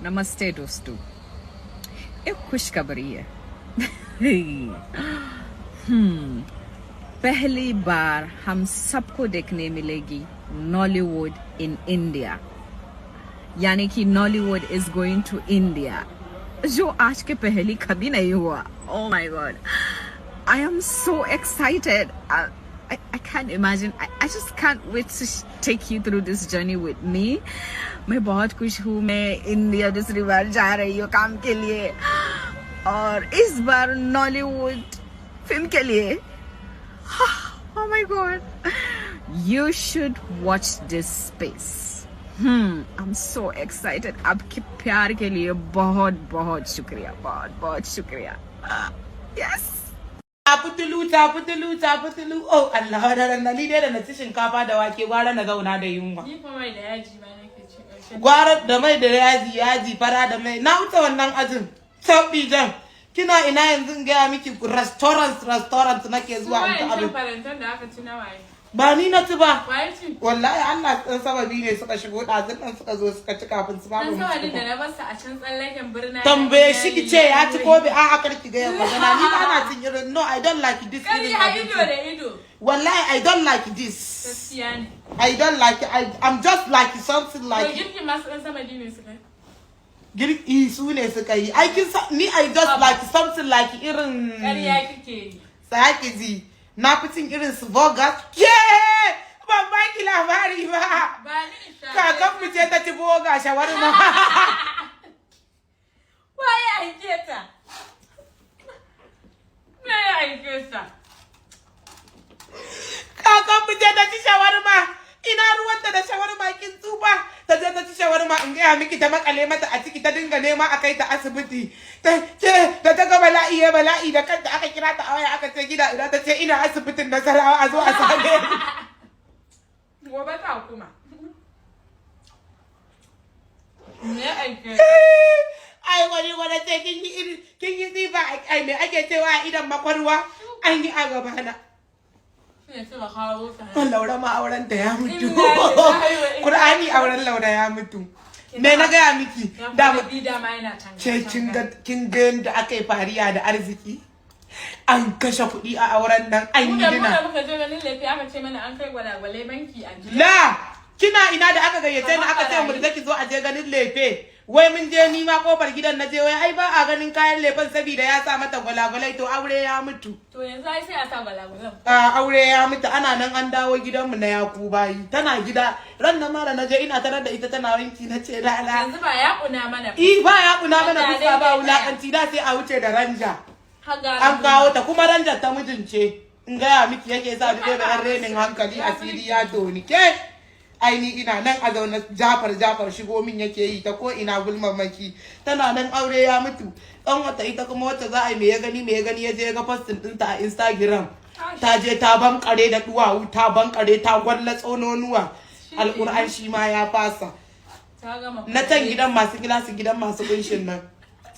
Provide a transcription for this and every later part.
नमस्ते दोस्तों, एक खुशखबरी है। पहली बार हम सबको देखने मिलेगी नॉलीवुड इन इंडिया, यानी कि नॉलीवुड इज गोइंग टू इंडिया, जो आज के पहले कभी नहीं हुआ। Oh my God, I am so excited. I can't imagine. I just can't wait to take you through this journey with me. मैं बहुत खुश हूँ। मैं इंडिया दूसरी बार जा रही हूँ काम के लिए, और इस बार नॉलीवुड फिल्म के लिए। Oh my God, you should watch this space. I'm so excited. आपके प्यार के लिए बहुत बहुत शुक्रिया, बहुत बहुत शुक्रिया। Yes. Taputulu. Oh Allah, da ni dai da na ci shinkafa da wake gwara na zauna da yunwa. Ni fa mai da yaji ma nake ci. Gwara da mai da yaji fara da mai. Na wuce wannan ajin. Sauki jan. Kina ina yanzu in gaya miki restaurant nake zuwa in ta abin. Farantan da aka ci na waye. Ba ni na ci ba. Waye ci? Wallahi Allah dan sababi ne suka shigo dazun nan suka zo suka ci kafin su babu. Dan sababin da na bar sa a can tsallaken birnin. Tambaye shi ki ce ya ci ko bi a'a karki ga magana. Ni ba na cin irin no, I don't like this irin. Kari ido da ido. Wallahi I don't like this. Gaskiya ne. I don't like it. I'm just like something like. To girki masu dan sababi ne suka. Girki su ne suka yi. Ni I just like something like irin. Ƙarya kike yi. Sai ki ji. Na fi cin irin su burgers. Ban ba ki labari ba. Ba ni sha. Kakan mu ce ta ci boga shawarma. Waye aike ta? Me ya aike ta? Kakan mu ce ta ci shawarma. Ina ruwanta da shawarma kin tsufa. Ta je ta ci shawarma in gaya miki ta makale mata a ciki ta dinga nema a kai ta asibiti. Da ta ga bala'i da kanta aka kira ta a waya aka ce gida idan ta ce ina asibitin Nasarawa a zo a same ni. Gobe ta kuma. Me aike? Ai wani ce kin yi tsifa ai me ake cewa a idan makwarwa an yi a gabana. Laura ma auren ta ya mutu. Qur'ani auren Laura ya mutu. Me na gaya miki? Kin ga yadda aka yi fariya da arziki? An kashe kuɗi a auren nan, an yi dina. Muka je ganin laifi aka ce mana an kai gwalagwalai banki a jiya. La! Kina ina da aka gayyace ni aka ce mu zaki zo a je ganin lefe. Wai mun je ni ma kofar gidan na je wai ai ba a ganin kayan lefen saboda ya sa mata gwalagwalai to aure ya mutu. To yanzu ai sai a sa gwalagwalan. Aure ya mutu ana nan an dawo gidanmu na Yakubayi. Tana gida ran nan ma da naje ina tarar da ita tana wanki na ce da ala. Yanzu ba ya kuna mana. Ba ya kuna mana fuska ba wulakanci da sai a wuce da ranja. An kawo ta kuma ranjar ta mijince. In gaya miki yake sa da yan renin hankali asiri ya toni ke. Aini ina nan a zaune Jafar shigo min yake yi ta ko ina gulmamaki. Tana nan aure ya mutu. Dan wata ita kuma wacce za a yi me ya gani ya je ga postin ɗinta a Instagram. Ta je ta bankare da duwawu, ta bankare ta gwalla tsononuwa. Alƙur'an shi ma ya fasa. Na can gidan masu gilasu gidan masu kunshin nan.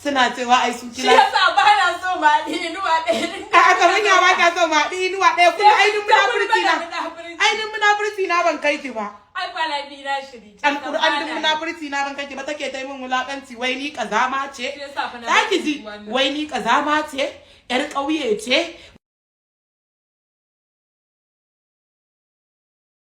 Suna cewa ai su kila. Shi yasa ba na so ma inuwa ɗaya. A kamar ya ba ka so ma inuwa ɗaya kuma ainihin munafurci na. Ainihin munafurci na ban kai ki ba. Ai kwana biyu na shiri. Alƙur'an din munafurci na ban kai ki ba take ta yi min wulaƙanci wai ni kazama ce. Zaki ji wai ni kazama ce. Yar ƙauye ce